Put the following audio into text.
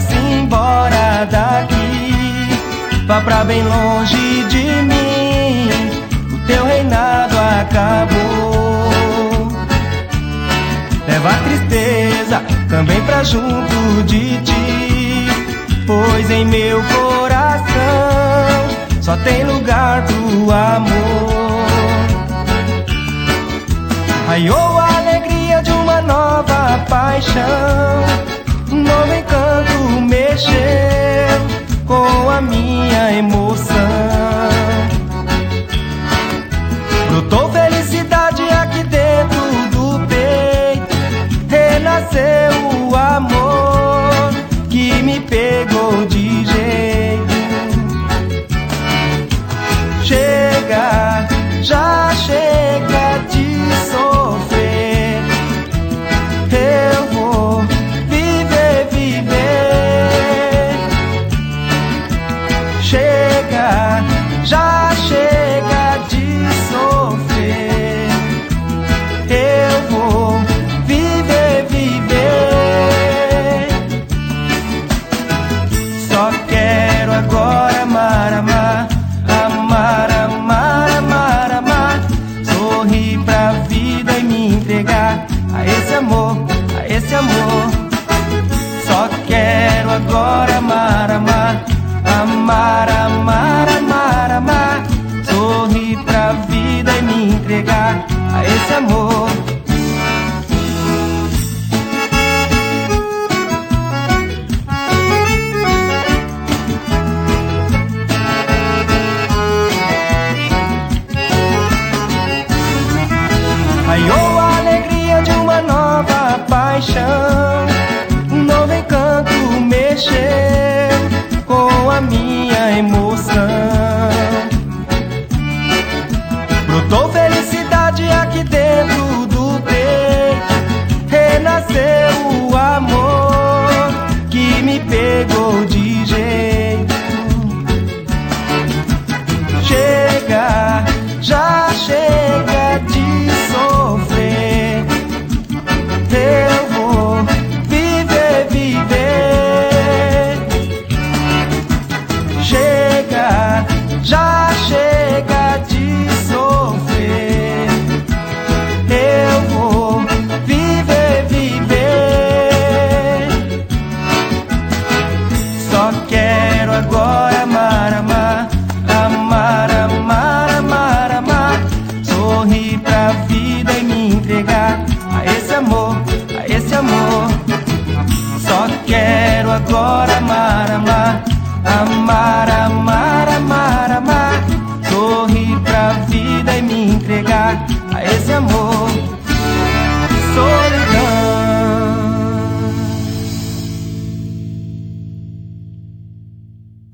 vá-se embora daqui, vá pra bem longe de mim, o teu reinado acabou. Leva a tristeza também pra junto de ti, pois em meu coração só tem lugar pro amor. Raiou a alegria de uma nova paixão, um novo encanto mexeu com a minha emoção. Brotou felicidade aqui dentro do peito, renasceu o amor que me pegou de jeito. Chega, já chega de sofrer, eu vou viver, viver. Chega, já chega de sofrer, eu vou viver, viver. Só quero agora amar, amar, amar, amar, amar, amar. Sorrir pra vida e me entregar a esse amor, a esse amor. Só quero agora amar, amar, amar, amar, amar, amar. Sorrir pra vida e me entregar a esse amor. Raiou a alegria de uma nova paixão, um novo encanto mexeu com a minha emoção. Brotou felicidade aqui dentro do peito, renasceu o amor que me pegou de jeito. Chega, já chega de sofrer, eu vou viver, viver. Chega, já chega de sofrer, eu vou viver, viver. Só quero agora